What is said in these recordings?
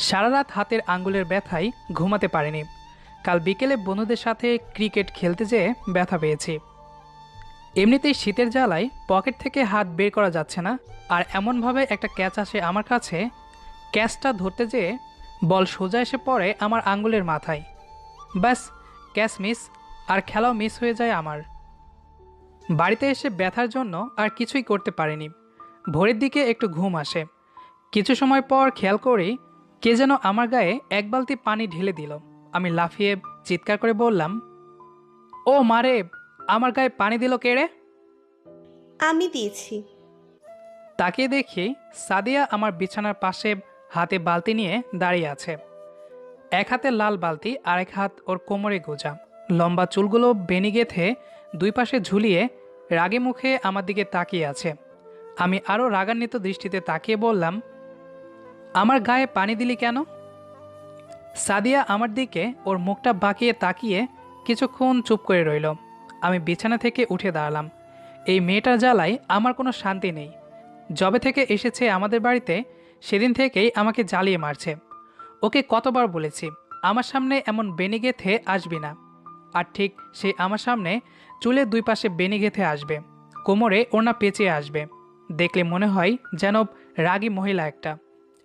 সারা রাত হাতের আঙ্গুলের ব্যথায় ঘুমাতে পারিনি। কাল বিকেলে বন্ধুদের সাথে ক্রিকেট খেলতে যেয়ে ব্যথা পেয়েছি। এমনিতেই শীতের জ্বালায় পকেট থেকে হাত বের করা যাচ্ছে না, আর এমনভাবে একটা ক্যাচ আসে আমার কাছে। ক্যাচটা ধরতে যেয়ে বল সোজা এসে পড়ে আমার আঙ্গুলের মাথায়। ব্যাস, ক্যাচ মিস, আর খেলাও মিস হয়ে যায় আমার। বাড়িতে এসে ব্যথার জন্য আর কিছুই করতে পারিনি। ভোরের দিকে একটু ঘুম আসে। কিছু সময় পর খেয়াল করি কে যেন আমার গায়ে এক বালতি পানি ঢেলে দিল। আমি লাফিয়ে চিৎকার করে বললাম, ও মারে, আমার গায়ে পানি দিল কে রে? আমি দিয়েছি। তাকিয়ে দেখি সাদিয়া আমার বিছানার পাশে হাতে বালতি নিয়ে দাঁড়িয়ে আছে। এক হাতে লাল বালতি, আরেক হাত ওর কোমরে গোজা। লম্বা চুলগুলো বেনি গেঁথে দুই পাশে ঝুলিয়ে রাগে মুখে আমার দিকে তাকিয়ে আছে। আমি আরও রাগান্বিত দৃষ্টিতে তাকিয়ে বললাম, আমার গায়ে পানি দিলি কেন? সাদিয়া আমার দিকে ওর মুখটা বাঁকিয়ে তাকিয়ে কিছুক্ষণ চুপ করে রইল। আমি বিছানা থেকে উঠে দাঁড়ালাম। এই মেয়েটার জ্বালায় আমার কোনো শান্তি নেই। যবে থেকে এসেছে আমাদের বাড়িতে সেদিন থেকেই আমাকে জ্বালিয়ে মারছে। ওকে কতবার বলেছি আমার সামনে এমন বেনি গেঁথে আসবি না। আর ঠিক সে আমার সামনে চুলের দুই পাশে বেনি গেঁথে আসবে, কোমরে ওড়না পেঁচিয়ে আসবে। দেখলে মনে হয় যেন রাগী মহিলা একটা।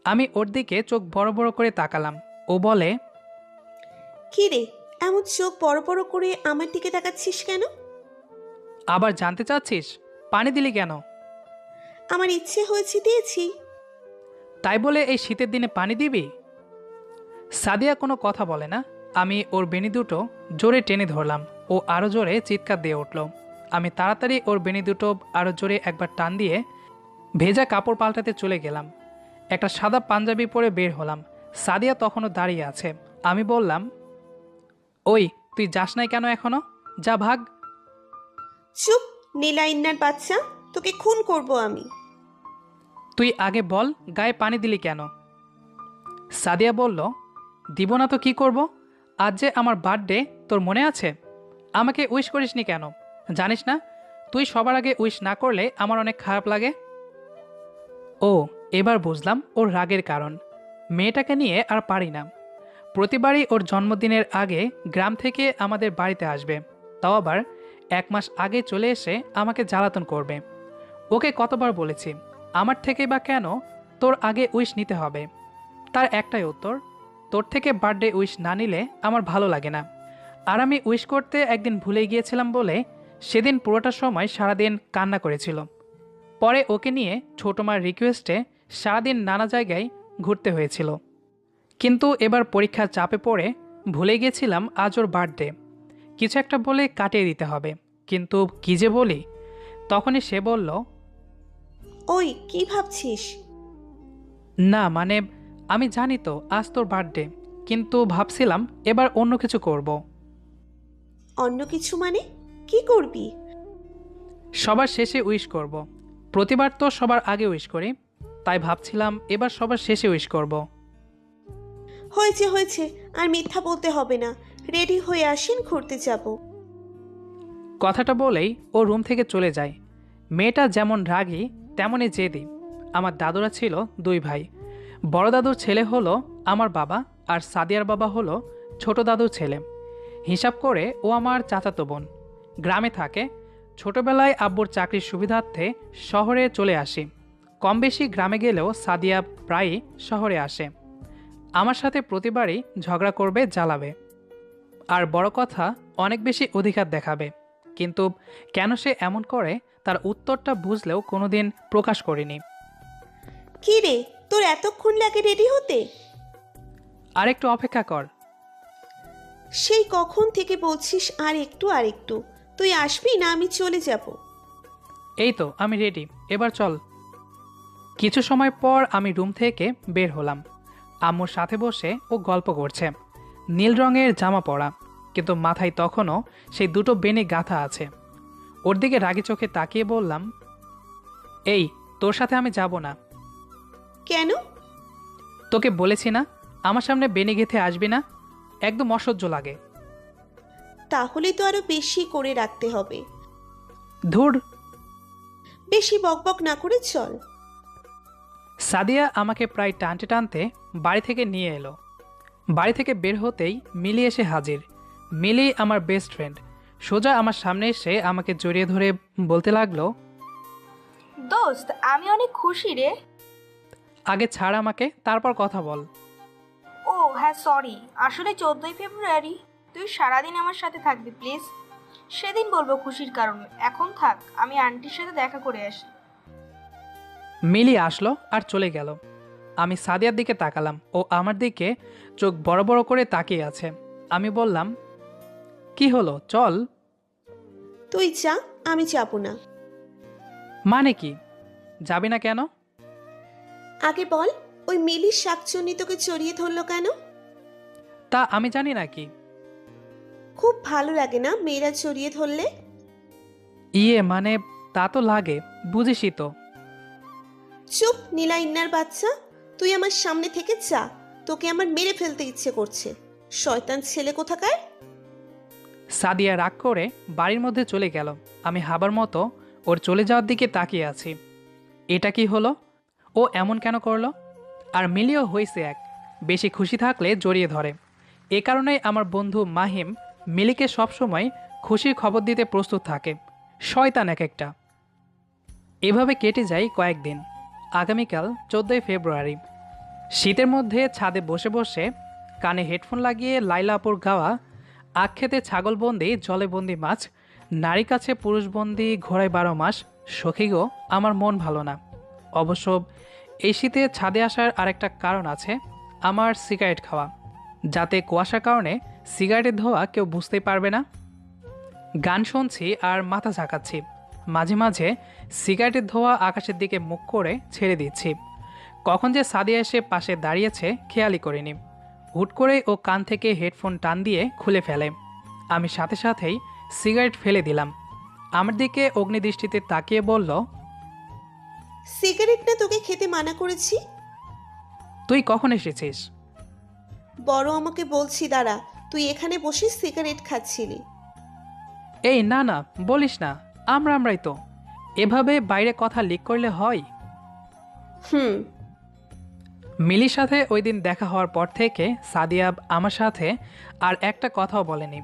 আমি ওর দিকে চোখ বড় বড় করে তাকালাম। ও বলে, কি রে, এমন চোখ বড় বড় করে আমার দিকে তাকাচ্ছিস কেন? আবার জানতে চাচ্ছিস পানি দিলি কেন? আমার ইচ্ছে হয়েছে দিয়েছি। তাই বলে এই শীতের দিনে পানি দিবি? সাদিয়া কোনো কথা বলে না। আমি ওর বেনি দুটো জোরে টেনে ধরলাম। ও আরও জোরে চিৎকার দিয়ে উঠল। আমি তাড়াতাড়ি ওর বেনি দুটো আরও জোরে একবার টান দিয়ে ভেজা কাপড় পাল্টাতে চলে গেলাম। একটা সাদা পাঞ্জাবি পরে বের হলাম। সাদিয়া তখনও দাঁড়িয়ে আছে। আমি বললাম, ওই, তুই যাস নাই কেন এখনো? যা ভাগ। চুপ, নীলাইন্নার বাচ্চা, তোকে খুন করব আমি। তুই আগে বল গায়ে পানি দিলি কেন? সাদিয়া বলল, দিব না তো কি করব? আজ যে আমার বার্থডে, তোর মনে আছে? আমাকে উইশ করিসনি কেন? জানিস না তুই সবার আগে উইশ না করলে আমার অনেক খারাপ লাগে? ও, এবার বুঝলাম ওর রাগের কারণ। মেয়েটাকে নিয়ে আর পারি না। প্রতিবারই ওর জন্মদিনের আগে গ্রাম থেকে আমাদের বাড়িতে আসবে, তাও আবার 1 মাস আগে চলে এসে আমাকে জ্বালাতন করবে। ওকে কতবার বলেছি আমার থেকে বা কেন তোর আগে উইশ নিতে হবে। তার একটাই উত্তর, তোর থেকে বার্থডে উইশ না নিলে আমার ভালো লাগে না। আর আমি উইশ করতে একদিন ভুলে গিয়েছিলাম বলে সেদিন পুরোটা সময় সারাদিন কান্না করেছিল। পরে ওকে নিয়ে ছোটো মার রিকোয়েস্টে সারাদিন নানা জায়গায় ঘুরতে হয়েছিল। কিন্তু এবার পরীক্ষার চাপে পড়ে ভুলে গেছিলাম আজ ওর বার্থডে। কিছু একটা বলে কাটিয়ে দিতে হবে, কিন্তু কী যে বলি। তখনই সে বলল, ওই কি ভাবছিস? না মানে, আমি জানি তো আজ তোর বার্থডে, কিন্তু ভাবছিলাম এবার অন্য কিছু করব। অন্য কিছু মানে? কি করবি? সবার শেষে উইশ করব। প্রতিবার তো সবার আগে উইশ করি, তাই ভাবছিলাম এবার সবার শেষে উইশ করব। হয়েছে হয়েছে, আর মিথ্যা বলতে হবে না। রেডি হয়ে আসেন, ঘুরতে যাব। কথাটা বলেই ও রুম থেকে চলে যায়। মেয়েটা যেমন রাগী তেমনই জেদি। আমার দাদুরা ছিল 2 ভাই। বড় দাদুর ছেলে হলো আমার বাবা, আর সাদিয়ার বাবা হলো ছোট দাদুর ছেলে। হিসাব করে ও আমার চাচাতো বোন। গ্রামে থাকে। ছোটবেলায় আব্বুর চাকরির সুবিধার্থে শহরে চলে আসি। কম বেশি গ্রামে গেলেও সাদিয়া প্রায়ই শহরে আসে। আমার সাথে প্রতিবারই ঝগড়া করবে, জ্বালাবে, আর বড় কথা অনেক বেশি অধিকার দেখাবে। কিন্তু কেন সে এমন করে তার উত্তরটা বুঝলেও কোনোদিন প্রকাশ করিনি। কি রে, তোর এতক্ষণ লাগে রেডি হতে? আর একটু অপেক্ষা কর। সেই কখন থেকে বলছিস আর একটু আর একটু। তুই আসবি না আমি চলে যাব? এই তো আমি রেডি, এবার চল। কিছু সময় পর আমি রুম থেকে বের হলাম। আম্মুর সাথে বসে ও গল্প করছে। নীল রঙের জামা পরা, কিন্তু মাথায় তখনও সেই দুটো বেনি গাঁথা আছে। ওর দিকে রাগী চোখে তাকিয়ে বললাম, এই, তোর সাথে আমি যাব না। কেন? তোকে বলেছি না আমার সামনে বেনি গেঁথে আসবি না। একদম অসহ্য লাগে। তাহলে তো আরো বেশি করে রাখতে হবে। ধুর। বেশি বকবক না করে চল। সাদিয়া আমাকে প্রায় টানতে টানতে বাড়ি থেকে নিয়ে এলো। বাড়ি থেকে বের হতেই মিলি এসে হাজির। মিলি আমার বেস্ট ফ্রেন্ড। সোজা আমার সামনে এসে আমাকে জড়িয়ে ধরে বলতে লাগলো, দোস্ত আমি অনেক খুশি রে। আগে ছাড় আমাকে, তারপর কথা বল। ও হ্যাঁ সরি, আসলে 14ই ফেব্রুয়ারি তুই সারাদিন আমার সাথে থাকবি প্লিজ। সেদিন বলবো খুশির কারণ, এখন থাক, আমি আন্টির সাথে দেখা করে আসি। মিলি আসলো আর চলে গেল। আমি সাদিয়ার দিকে তাকালাম, ও আমার দিকে চোখ বড় বড় করে তাকিয়ে আছে। আমি বললাম, কি হলো, চল। তুই যা, আমি যাবো না। মানে কি, যাবি না কেন? আগে বল, ওই মিলির শাকচুন্নি তোকে জড়িয়ে ধরলো কেন? তা আমি জানি নাকি? খুব ভালো লাগে না মেয়েরা জড়িয়ে ধরলে? ইয়ে মানে, তা তো লাগে, বুঝিসই তো। চুপ নীলা ইন্নার বাচ্চা, তুই আমার সামনে থেকে যা, তোকে আমার মেরে ফেলতে ইচ্ছে করছে, শয়তান ছেলে কোথাকার। সাদিয়া রাগ করে বাড়ির মধ্যে চলে গেল। আমি হাবার মতো ওর চলে যাওয়ার দিকে তাকিয়ে আছি। এটা কি হলো? ও এমন কেন করলো? আর মিলিও হয়েছে এক, বেশি খুশি থাকলে জড়িয়ে ধরে। এ কারণেই আমার বন্ধু মাহিম মিলিকে সবসময় খুশির খবর দিতে প্রস্তুত থাকে। শয়তান এক একটা। এভাবে কেটে যায় কয়েকদিন। আগামীকাল 14ই ফেব্রুয়ারি। শীতের মধ্যে ছাদে বসে বসে কানে হেডফোন লাগিয়ে লাইলা আপুর গাওয়া আখ্যাতে ছাগলবন্দি জলেবন্দি মাছ, নারী কাছে পুরুষবন্দি ঘোড়ায় 12 মাস, সখী গো আমার মন ভালো না। অবশ্য এই শীতে ছাদে আসার আরেকটা কারণ আছে, আমার সিগারেট খাওয়া, যাতে কুয়াশার কারণে সিগারেটের ধোঁয়া কেউ বুঝতেই পারবে না। গান শুনছি আর মাথা ঝাঁকাচ্ছি, মাঝে মাঝে সিগারেটের ধোঁয়া আকাশের দিকে মুখ করে ছেড়ে দিচ্ছি। কখন যে সাদিয়া এসে পাশে দাঁড়িয়েছে খেয়ালই করিনি। হুট করেই ও কান থেকে হেডফোন টান দিয়ে খুলে ফেলে। আমি সাথে সাথেই সিগারেট ফেলে দিলাম। আমার দিকে অগ্নিদৃষ্টিতে তাকিয়ে বলল, সিগারেট না তোকে খেতে মানা করেছি? তুই কখন এসেছিস? বড় আমাকে বলছি, দাঁড়া, তুই এখানে বসে সিগারেট খাচ্ছিলি। এই না না, বলিস না, আমরাই তো। এভাবে বাইরে কথা লিক করলে হয়? হুম। মিলির সাথে ওই দিন দেখা হওয়ার পর থেকে সাদিয়া আমার সাথে আর একটা কথাও বলেনি।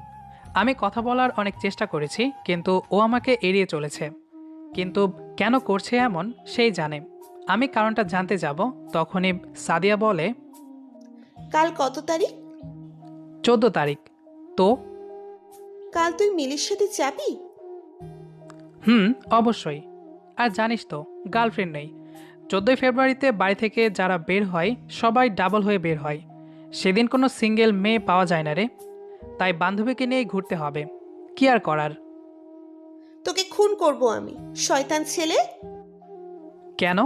আমি কথা বলার অনেক চেষ্টা করেছি, কিন্তু ও আমাকে এড়িয়ে চলেছে। কিন্তু কেন করছে এমন সেই জানে। আমি কারণটা জানতে যাব, তখনই সাদিয়া বলে, কাল কত তারিখ? 14 তারিখ। তো? কাল তুই মিলির সাথে যাবি? অবশ্যই। আর জানিস তো, গার্লফ্রেন্ড নেই। 14ই ফেব্রুয়ারিতে বাড়ি থেকে যারা বের হয় সবাই ডাবল হয়ে বের হয়। সেদিন কোনো সিঙ্গেল মেয়ে পাওয়া যায় না রে। তাই বান্ধবীকে নিয়েই ঘুরতে হবে, কি আর করার। তোকে খুন করব আমি, শয়তান ছেলে। কেন?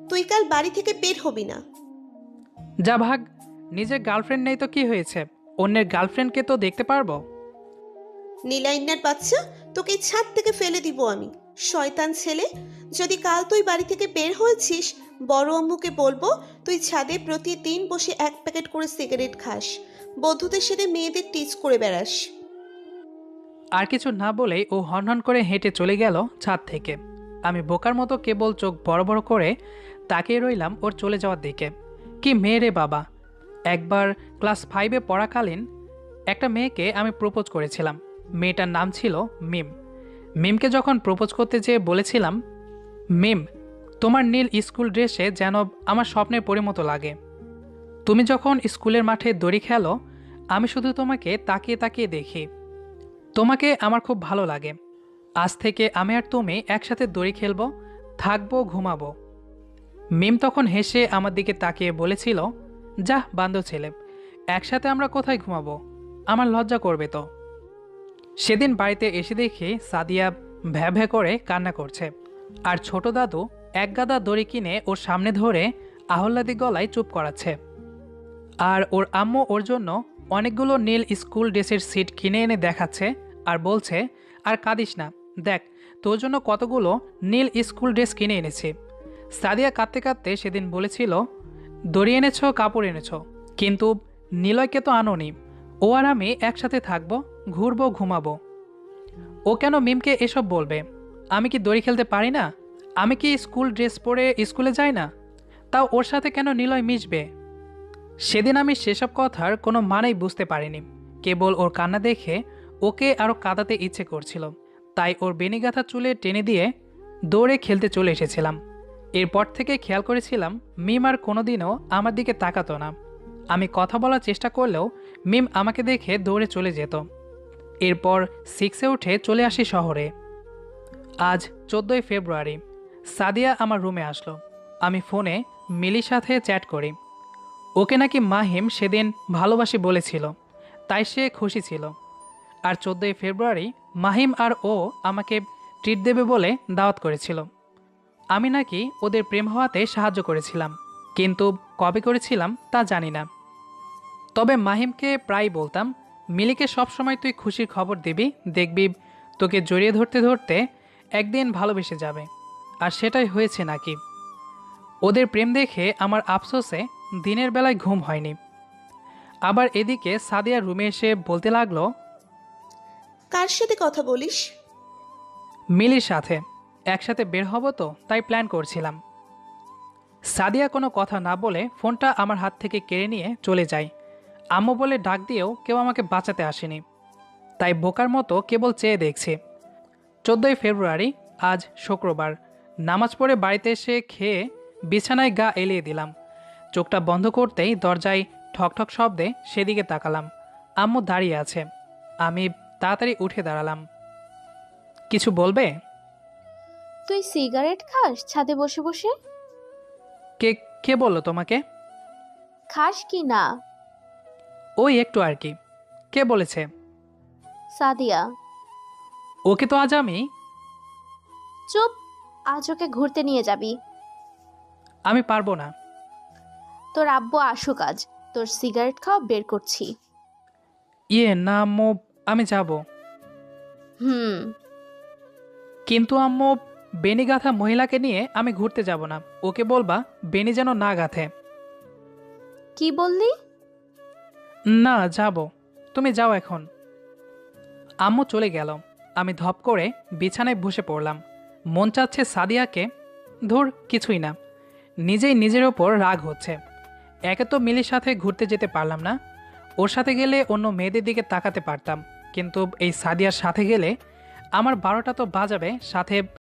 তুই কাল বাড়ি থেকে বের হবি না। যা ভাগ, নিজের গার্লফ্রেন্ড নেই তো কি হয়েছে, অন্যের গার্লফ্রেন্ডকে তো দেখতে পারবো। নীলা ইন্নার বাচ্চা, তোকে ছাদ থেকে ফেলে দিব আমি, শয়তান ছেলে। যদি কাল তুই বাড়ি থেকে বের হয়েছিস, বড় আম্মুকে বলবো তুই ছাদে প্রতিদিন বসে 1 প্যাকেট করে সিগারেট খাস, বন্ধুদের সাথে মেয়েদের টিচ করে বেড়াস। আর কিছু না বলেই ও হনহন করে হেঁটে চলে গেল ছাদ থেকে। আমি বোকার মতো কেবল চোখ বড় বড় করে তাকিয়ে রইলাম ওর চলে যাওয়ার দিকে। কি মেয়ে রে বাবা! একবার ক্লাস 5-এ পড়াকালীন একটা মেয়েকে আমি প্রপোজ করেছিলাম। মেয়েটার নাম ছিল মিম। মিমকে যখন প্রপোজ করতে যেয়ে বলেছিলাম, মিম, তোমার নীল স্কুল ড্রেসে যেন আমার স্বপ্নের পরিমতো লাগে। তুমি যখন স্কুলের মাঠে দড়ি খেলো, আমি শুধু তোমাকে তাকিয়ে তাকিয়ে দেখি। তোমাকে আমার খুব ভালো লাগে। আজ থেকে আমি আর তুমি একসাথে দড়ি খেলবো, থাকবো, ঘুমাবো। মিম তখন হেসে আমার দিকে তাকিয়ে বলেছিল, যাহ বান্দর ছেলে, একসাথে আমরা কোথায় ঘুমাবো, আমার লজ্জা করবে তো। সেদিন বাড়িতে এসে দেখি সাদিয়া ভ্যা ভ্যা করে কান্না করছে, আর ছোট দাদু এক গাদা দড়ি কিনে ওর সামনে ধরে আহ্লাদি গলায় চুপ করাচ্ছে। আর ওর আম্মু ওর জন্য অনেকগুলো নীল স্কুল ড্রেসের সিট কিনে এনে দেখাচ্ছে আর বলছে, আর কাঁদিস না, দেখ তোর জন্য কতগুলো নীল স্কুল ড্রেস কিনে এনেছি। সাদিয়া কাঁদতে কাঁদতে সেদিন বলেছিল, দড়ি এনেছো, কাপড় এনেছো, কিন্তু নিলয়কে তো আনোনি। ও আর আমি একসাথে থাকবো, ঘুরবো, ঘুমাবো। ও কেন মিমকে এসব বলবে? আমি কি দড়ি খেলতে পারি না? আমি কি স্কুল ড্রেস পরে স্কুলে যাই না? তাও ওর সাথে কেন নিলয় মিশবে? সেদিন আমি সেসব কথার কোনো মানেই বুঝতে পারিনি। কেবল ওর কান্না দেখে ওকে আরও কাঁদাতে ইচ্ছে করছিল। তাই ওর বেনিগাথা চুলে টেনে দিয়ে দৌড়ে খেলতে চলে এসেছিলাম। এরপর থেকে খেয়াল করেছিলাম মিম আর কোনোদিনও আমার দিকে তাকাতো না। আমি কথা বলার চেষ্টা করলেও মিম আমাকে দেখে দৌড়ে চলে যেত। এরপর 6-এ উঠে চলে আসি শহরে। আজ 14ই ফেব্রুয়ারি। সাদিয়া আমার রুমে আসলো। আমি ফোনে মিলির সাথে চ্যাট করি। ওকে নাকি মাহিম সেদিন ভালোবাসি বলেছিল, তাই সে খুশি ছিল। আর 14ই ফেব্রুয়ারি মাহিম আর ও আমাকে ট্রিট দেবে বলে দাওয়াত করেছিল। আমি নাকি ওদের প্রেম হওয়াতে সাহায্য করেছিলাম, কিন্তু কবে করেছিলাম তা জানি না। তবে মাহিমকে প্রায় বলতাম, মিলিকে সবসময় তুই খুশির খবর দিবি, দেখবি তোকে জড়িয়ে ধরতে ধরতে একদিন ভালোবেসে যাবে। আর সেটাই হয়েছে নাকি। ওদের প্রেম দেখে আমার আফসোসে দিনের বেলায় ঘুম হয়নি। আবার এদিকে সাদিয়া রুমে এসে বলতে লাগলো, কার সাথে কথা বলিস? মিলির সাথে একসাথে বের হব তো, তাই প্ল্যান করছিলাম। সাদিয়া কোনো কথা না বলে ফোনটা আমার হাত থেকে কেড়ে নিয়ে চলে যায়। আম্মু বলে ডাক দিয়েও কেউ আমাকে বাঁচাতে আসেনি, তাই বোকার মতো কেবল চেয়ে দেখছি। 14ই ফেব্রুয়ারি, আজ শুক্রবার। নামাজ পড়ে বাড়িতে এসে খেয়ে বিছানায় গা এলিয়ে দিলাম। চোখটা বন্ধ করতেই দরজায় ঠকঠক শব্দে সেদিকে তাকালাম। আম্মু দাঁড়িয়ে আছে। আমি তাড়াতাড়ি উঠে দাঁড়ালাম। কিছু বলবে? তুই সিগারেট খাস ছাদে বসে বসে? কে কে বললো তোমাকে? খাস কি না? ওই একটু আর কি। কে বলেছে? সাদিয়া। ওকে তো আজ আমি চুপ, আজ ওকে ঘুরতে নিয়ে যাবি। আমি পারবো না। তোর আব্বু আসুক আজ, তোর সিগারেট খাওয়া বের করছি। না আম্মু, আমি যাব। হুম। কিন্তু আম্মু, বেনি গাঁথা মহিলাকে নিয়ে আমি ঘুরতে যাব না। ওকে বলবা বেনি যেন না গাঁথে। কি বললি? না, যাব। তুমি যাও এখন। আম্মু চলে গেল। আমি ধপ করে বিছানায় বসে পড়লাম। মন চাচ্ছে সাদিয়াকে, ধুর কিছুই না। নিজেই নিজের ওপর রাগ হচ্ছে। একে তো মিলির সাথে ঘুরতে যেতে পারলাম না। ওর সাথে গেলে অন্য মেয়েদের দিকে তাকাতে পারতাম, কিন্তু এই সাদিয়ার সাথে গেলে আমার 12টা তো বাজাবে, সাথে